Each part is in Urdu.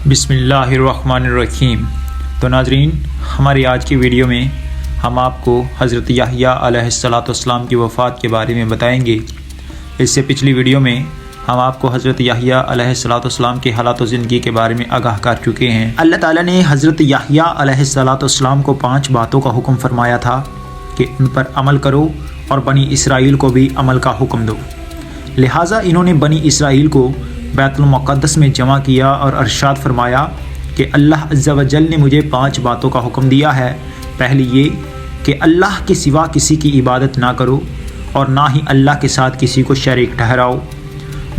بسم اللہ الرحمن الرحیم۔ تو ناظرین، ہماری آج کی ویڈیو میں ہم آپ کو حضرت یحییٰ علیہ السلام کی وفات کے بارے میں بتائیں گے۔ اس سے پچھلی ویڈیو میں ہم آپ کو حضرت یحییٰ علیہ السلام کے حالات و زندگی کے بارے میں آگاہ کر چکے ہیں۔ اللہ تعالیٰ نے حضرت یحییٰ علیہ السلام کو 5 باتوں کا حکم فرمایا تھا کہ ان پر عمل کرو اور بنی اسرائیل کو بھی عمل کا حکم دو۔ لہٰذا انہوں نے بنی اسرائیل کو بیت المقدس میں جمع کیا اور ارشاد فرمایا کہ اللہ عز و جل نے مجھے 5 باتوں کا حکم دیا ہے۔ پہلی یہ کہ اللہ کے سوا کسی کی عبادت نہ کرو اور نہ ہی اللہ کے ساتھ کسی کو شریک ٹھہراؤ۔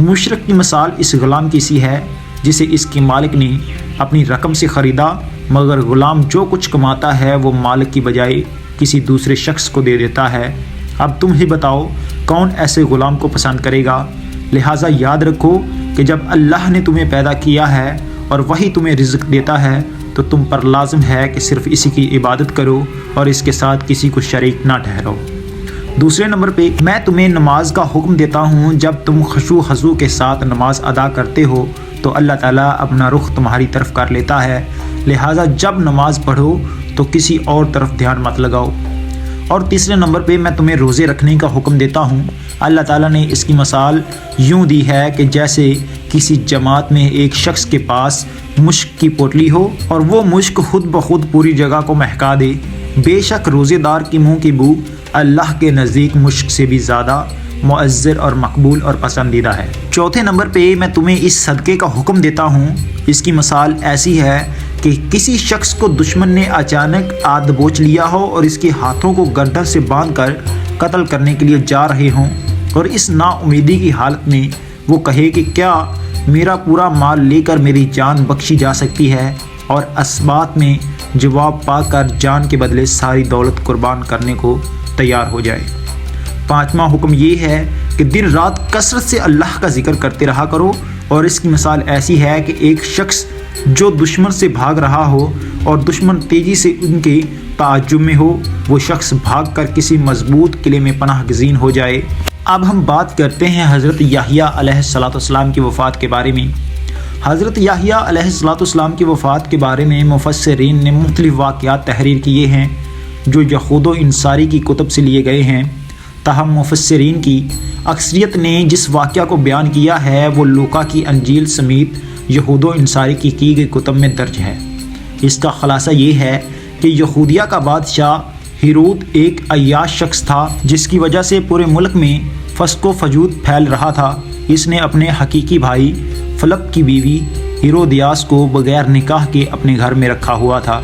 مشرک کی مثال اس غلام کی سی ہے جسے اس کے مالک نے اپنی رقم سے خریدا، مگر غلام جو کچھ کماتا ہے وہ مالک کی بجائے کسی دوسرے شخص کو دے دیتا ہے۔ اب تم ہی بتاؤ کون ایسے غلام کو پسند کرے گا؟ لہٰذا یاد رکھو کہ جب اللہ نے تمہیں پیدا کیا ہے اور وہی تمہیں رزق دیتا ہے تو تم پر لازم ہے کہ صرف اسی کی عبادت کرو اور اس کے ساتھ کسی کو شریک نہ ٹھہراؤ۔ دوسرے نمبر پہ میں تمہیں نماز کا حکم دیتا ہوں۔ جب تم خشوع خضوع کے ساتھ نماز ادا کرتے ہو تو اللہ تعالیٰ اپنا رخ تمہاری طرف کر لیتا ہے، لہٰذا جب نماز پڑھو تو کسی اور طرف دھیان مت لگاؤ۔ اور تیسرے نمبر پہ میں تمہیں روزے رکھنے کا حکم دیتا ہوں۔ اللہ تعالیٰ نے اس کی مثال یوں دی ہے کہ جیسے کسی جماعت میں ایک شخص کے پاس مشک کی پوٹلی ہو اور وہ مشک خود بخود پوری جگہ کو مہکا دے۔ بے شک روزے دار کی منہ کی بو اللہ کے نزدیک مشک سے بھی زیادہ معزر اور مقبول اور پسندیدہ ہے۔ چوتھے نمبر پہ میں تمہیں اس صدقے کا حکم دیتا ہوں۔ اس کی مثال ایسی ہے کہ کسی شخص کو دشمن نے اچانک دبوچ لیا ہو اور اس کے ہاتھوں کو گردن سے باندھ کر قتل کرنے کے لیے جا رہے ہوں، اور اس نا امیدی کی حالت میں وہ کہے کہ کیا میرا پورا مال لے کر میری جان بخشی جا سکتی ہے، اور اسبات میں جواب پا کر جان کے بدلے ساری دولت قربان کرنے کو تیار ہو جائے۔ 5واں حکم یہ ہے کہ دن رات کثرت سے اللہ کا ذکر کرتے رہا کرو، اور اس کی مثال ایسی ہے کہ ایک شخص جو دشمن سے بھاگ رہا ہو اور دشمن تیزی سے ان کے تعجب میں ہو، وہ شخص بھاگ کر کسی مضبوط قلعے میں پناہ گزین ہو جائے۔ اب ہم بات کرتے ہیں حضرت یحییٰ علیہ السلام کی وفات کے بارے میں۔ حضرت یحییٰ علیہ السلام کی وفات کے بارے میں مفسرین نے مختلف واقعات تحریر کیے ہیں جو یہود و انصاری کی کتب سے لیے گئے ہیں، تاہم مفسرین کی اکثریت نے جس واقعہ کو بیان کیا ہے وہ لوکا کی انجیل سمیت یہود و انصاری کی گئی کتب میں درج ہے۔ اس کا خلاصہ یہ ہے کہ یہودیہ کا بادشاہ ہیرود ایک عیاش شخص تھا جس کی وجہ سے پورے ملک میں فسق و فجور پھیل رہا تھا۔ اس نے اپنے حقیقی بھائی فلپ کی بیوی ہیرودیاس کو بغیر نکاح کے اپنے گھر میں رکھا ہوا تھا۔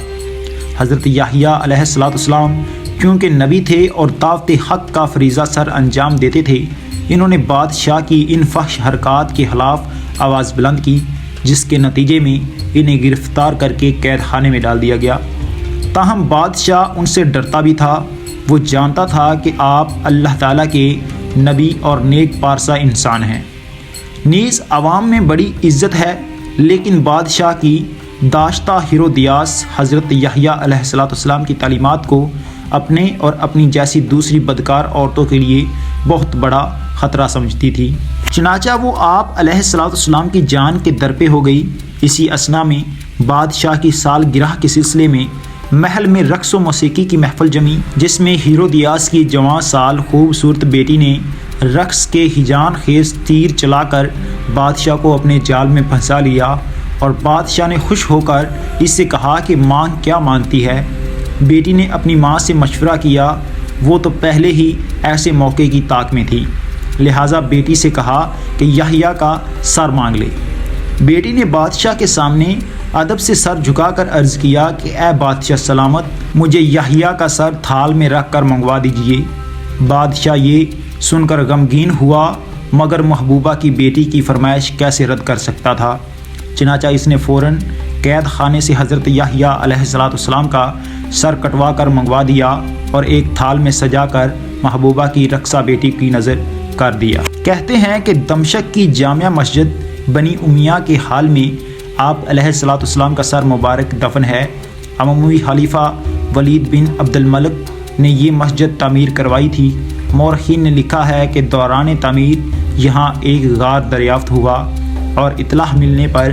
حضرت یحییٰ علیہ السلام کیونکہ نبی تھے اور دعوت حق کا فریضہ سر انجام دیتے تھے، انہوں نے بادشاہ کی ان فحش حرکات کے خلاف آواز بلند کی، جس کے نتیجے میں انہیں گرفتار کر کے قید خانے میں ڈال دیا گیا۔ تاہم بادشاہ ان سے ڈرتا بھی تھا، وہ جانتا تھا کہ آپ اللہ تعالیٰ کے نبی اور نیک پارسا انسان ہیں، نیز عوام میں بڑی عزت ہے، لیکن بادشاہ کی داشتہ ہیرودیاس حضرت یحییٰ علیہ السلام کی تعلیمات کو اپنے اور اپنی جیسی دوسری بدکار عورتوں کے لیے بہت بڑا خطرہ سمجھتی تھی، چنانچہ وہ آپ علیہ السلام کی جان کے در پہ ہو گئی۔ اسی اثنا میں بادشاہ کی سالگرہ کے سلسلے میں محل میں رقص و موسیقی کی محفل جمی، جس میں ہیرودیاس کی جوان سال خوبصورت بیٹی نے رقص کے ہیجان خیز تیر چلا کر بادشاہ کو اپنے جال میں پھنسا لیا، اور بادشاہ نے خوش ہو کر اس سے کہا کہ ماں کیا مانتی ہے؟ بیٹی نے اپنی ماں سے مشورہ کیا، وہ تو پہلے ہی ایسے موقع کی طاق میں تھی، لہٰذا بیٹی سے کہا کہ یحییٰ کا سر مانگ لے۔ بیٹی نے بادشاہ کے سامنے ادب سے سر جھکا کر عرض کیا کہ اے بادشاہ سلامت، مجھے یحییٰ کا سر تھال میں رکھ کر منگوا دیجیے۔ بادشاہ یہ سن کر غمگین ہوا، مگر محبوبہ کی بیٹی کی فرمائش کیسے رد کر سکتا تھا؟ چنانچہ اس نے فوراً قید خانے سے حضرت یحییٰ علیہ السلام کا سر کٹوا کر منگوا دیا اور ایک تھال میں سجا کر محبوبہ کی رقصہ بیٹی کی نظر کر دیا۔ کہتے ہیں کہ دمشق کی جامع مسجد بنی امیہ کے حال میں آپ علیہ السلام کا سر مبارک دفن ہے۔ اموی خلیفہ ولید بن عبد الملک نے یہ مسجد تعمیر کروائی تھی۔ مورخین نے لکھا ہے کہ دوران تعمیر یہاں ایک غار دریافت ہوا اور اطلاع ملنے پر